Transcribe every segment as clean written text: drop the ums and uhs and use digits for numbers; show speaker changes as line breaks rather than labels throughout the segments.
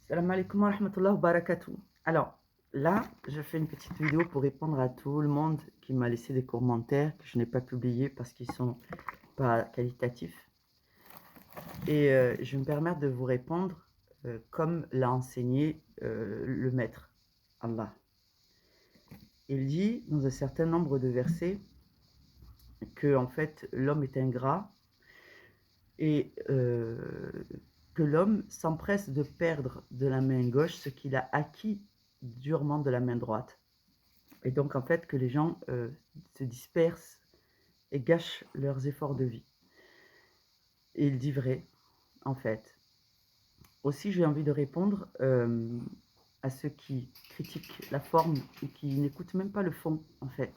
Salam alaikum wa rahmatullah wa barakatuh. Alors, là, je fais une petite vidéo pour répondre à tout le monde qui m'a laissé des commentaires que je n'ai pas publiés parce qu'ils sont pas qualitatifs. Et je vais me permettre de vous répondre comme l'a enseigné le maître, Allah. Il dit dans un certain nombre de versets que en fait l'homme est ingrat et que l'homme s'empresse de perdre de la main gauche ce qu'il a acquis durement de la main droite. Et donc en fait que les gens se dispersent et gâchent leurs efforts de vie. Et il dit vrai, en fait. Aussi, j'ai envie de répondre à ceux qui critiquent la forme et qui n'écoutent même pas le fond, en fait.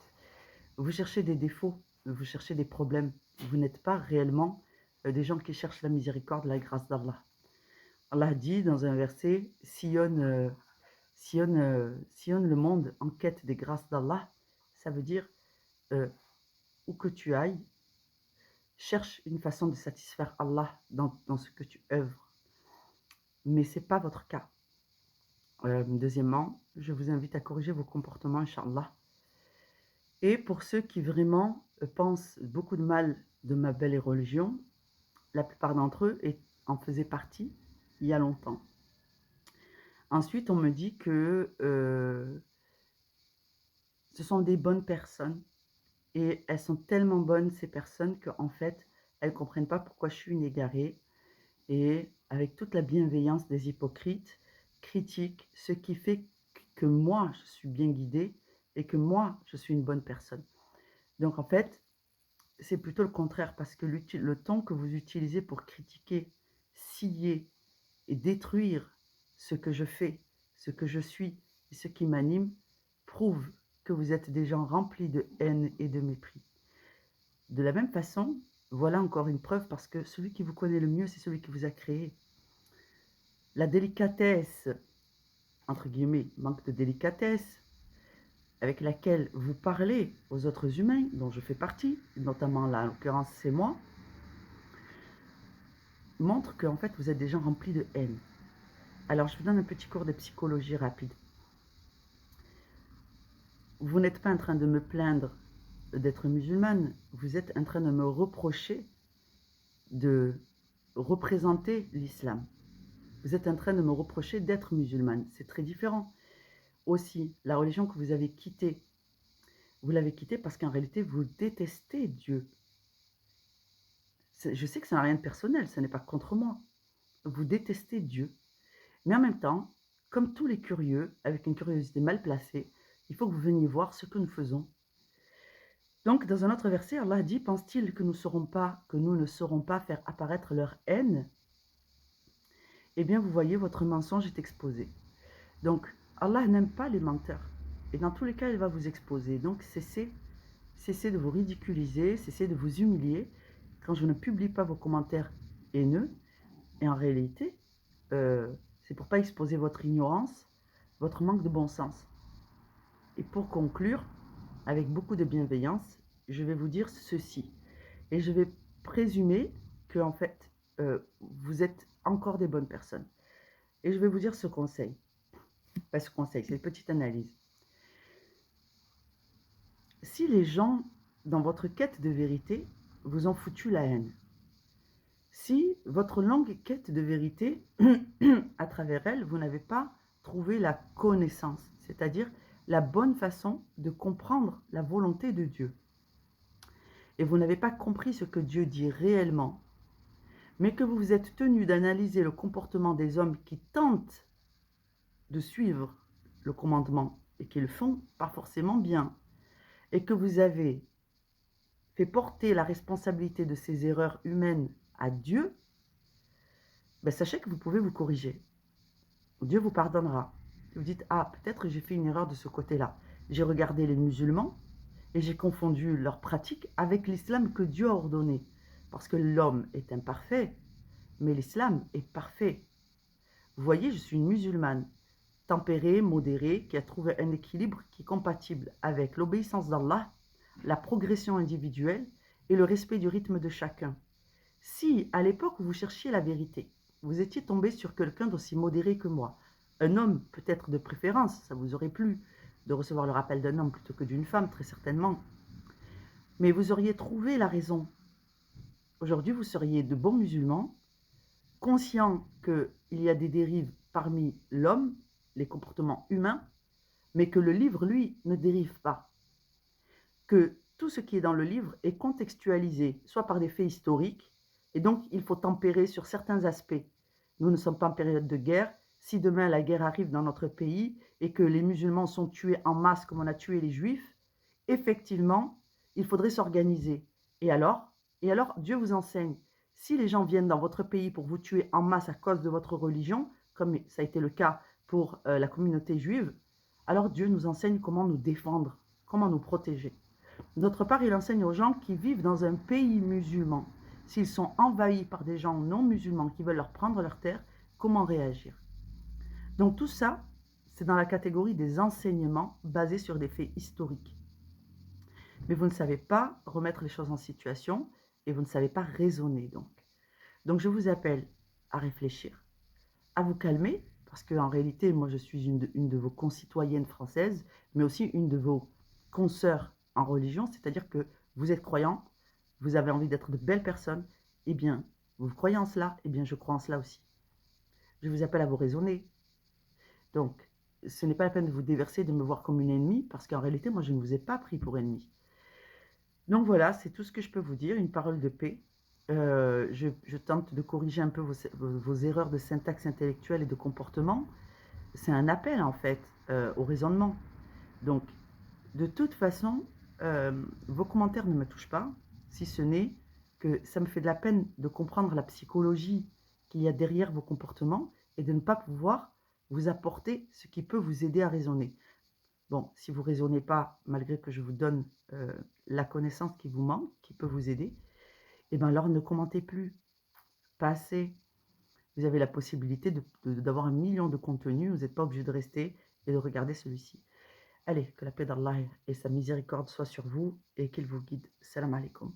Vous cherchez des défauts, vous cherchez des problèmes. Vous n'êtes pas réellement des gens qui cherchent la miséricorde, la grâce d'Allah. Allah dit dans un verset, sillonne le monde en quête des grâces d'Allah. Ça veut dire, où que tu ailles, cherche une façon de satisfaire Allah dans ce que tu œuvres. Mais ce n'est pas votre cas. Deuxièmement, je vous invite à corriger vos comportements, Inch'Allah. Et pour ceux qui vraiment pensent beaucoup de mal de ma belle religion, la plupart d'entre eux en faisaient partie il y a longtemps. Ensuite, on me dit que ce sont des bonnes personnes. Et elles sont tellement bonnes, ces personnes, qu'en fait, elles ne comprennent pas pourquoi je suis une égarée. Et avec toute la bienveillance des hypocrites, critiquent ce qui fait que moi, je suis bien guidée et que moi, je suis une bonne personne. Donc en fait, c'est plutôt le contraire, parce que le ton que vous utilisez pour critiquer, scier et détruire ce que je fais, ce que je suis et ce qui m'anime, prouve que vous êtes des gens remplis de haine et de mépris. De la même façon, voilà encore une preuve, parce que celui qui vous connaît le mieux, c'est celui qui vous a créé. La délicatesse, entre guillemets, manque de délicatesse, avec laquelle vous parlez aux autres humains, dont je fais partie, notamment là, en l'occurrence c'est moi, montre qu'en fait vous êtes des gens remplis de haine. Alors je vous donne un petit cours de psychologie rapide. Vous n'êtes pas en train de me plaindre d'être musulmane, vous êtes en train de me reprocher de représenter l'islam. Vous êtes en train de me reprocher d'être musulmane. C'est très différent. Aussi, la religion que vous avez quittée, vous l'avez quittée parce qu'en réalité, vous détestez Dieu. Je sais que ça n'a rien de personnel, ce n'est pas contre moi. Vous détestez Dieu. Mais en même temps, comme tous les curieux, avec une curiosité mal placée, il faut que vous veniez voir ce que nous faisons. Donc, dans un autre verset, Allah dit, pense-t-il que nous ne saurons pas faire apparaître leur haine? Eh bien, vous voyez, votre mensonge est exposé. Donc, Allah n'aime pas les menteurs. Et dans tous les cas, il va vous exposer. Donc, cessez de vous ridiculiser, cessez de vous humilier quand je ne publie pas vos commentaires haineux. Et en réalité, c'est pour ne pas exposer votre ignorance, votre manque de bon sens. Et pour conclure, avec beaucoup de bienveillance, je vais vous dire ceci. Et je vais présumer que, en fait, vous êtes encore des bonnes personnes. Et je vais vous dire ce conseil. Pas ce conseil, c'est une petite analyse. Si les gens, dans votre quête de vérité, vous ont foutu la haine, si votre longue quête de vérité, à travers elle, vous n'avez pas trouvé la connaissance, c'est-à-dire la bonne façon de comprendre la volonté de Dieu, et vous n'avez pas compris ce que Dieu dit réellement, mais que vous vous êtes tenu d'analyser le comportement des hommes qui tentent de suivre le commandement et qui le font pas forcément bien, et que vous avez fait porter la responsabilité de ces erreurs humaines à Dieu, ben sachez que vous pouvez vous corriger. Dieu vous pardonnera. Vous dites, ah, peut-être j'ai fait une erreur de ce côté-là. J'ai regardé les musulmans et j'ai confondu leurs pratiques avec l'islam que Dieu a ordonné. Parce que l'homme est imparfait, mais l'islam est parfait. Vous voyez, je suis une musulmane, tempérée, modérée, qui a trouvé un équilibre qui est compatible avec l'obéissance d'Allah, la progression individuelle et le respect du rythme de chacun. Si, à l'époque, vous cherchiez la vérité, vous étiez tombé sur quelqu'un d'aussi modéré que moi. Un homme, peut-être de préférence, ça vous aurait plu de recevoir le rappel d'un homme plutôt que d'une femme, très certainement. Mais vous auriez trouvé la raison. Aujourd'hui, vous seriez de bons musulmans, conscients qu'il y a des dérives parmi l'homme, les comportements humains, mais que le livre, lui, ne dérive pas. Que tout ce qui est dans le livre est contextualisé, soit par des faits historiques, et donc il faut tempérer sur certains aspects. Nous ne sommes pas en période de guerre. Si demain la guerre arrive dans notre pays et que les musulmans sont tués en masse comme on a tué les juifs, effectivement, il faudrait s'organiser. Et alors, Dieu vous enseigne. Si les gens viennent dans votre pays pour vous tuer en masse à cause de votre religion, comme ça a été le cas pour la communauté juive, alors Dieu nous enseigne comment nous défendre, comment nous protéger. D'autre part, il enseigne aux gens qui vivent dans un pays musulman, s'ils sont envahis par des gens non musulmans qui veulent leur prendre leur terre, comment réagir. Donc tout ça, c'est dans la catégorie des enseignements basés sur des faits historiques. Mais vous ne savez pas remettre les choses en situation et vous ne savez pas raisonner donc. Donc je vous appelle à réfléchir, à vous calmer, parce qu'en réalité, moi je suis une de vos concitoyennes françaises, mais aussi une de vos consoeurs en religion, c'est-à-dire que vous êtes croyant, vous avez envie d'être de belles personnes, eh bien, vous croyez en cela, eh bien je crois en cela aussi. Je vous appelle à vous raisonner. Donc, ce n'est pas la peine de vous déverser, de me voir comme une ennemie, parce qu'en réalité, moi je ne vous ai pas pris pour ennemi. Donc voilà, c'est tout ce que je peux vous dire, une parole de paix. Je tente de corriger un peu vos erreurs de syntaxe intellectuelle et de comportement. C'est un appel en fait au raisonnement. Donc, de toute façon, vos commentaires ne me touchent pas, si ce n'est que ça me fait de la peine de comprendre la psychologie qu'il y a derrière vos comportements et de ne pas pouvoir vous apporter ce qui peut vous aider à raisonner. Bon, si vous ne raisonnez pas, malgré que je vous donne la connaissance qui vous manque, qui peut vous aider, eh bien alors ne commentez plus, pas assez. Vous avez la possibilité d'avoir 1 million de contenus, vous n'êtes pas obligé de rester et de regarder celui-ci. Allez, que la paix d'Allah et sa miséricorde soient sur vous et qu'il vous guide. Salam alaikum.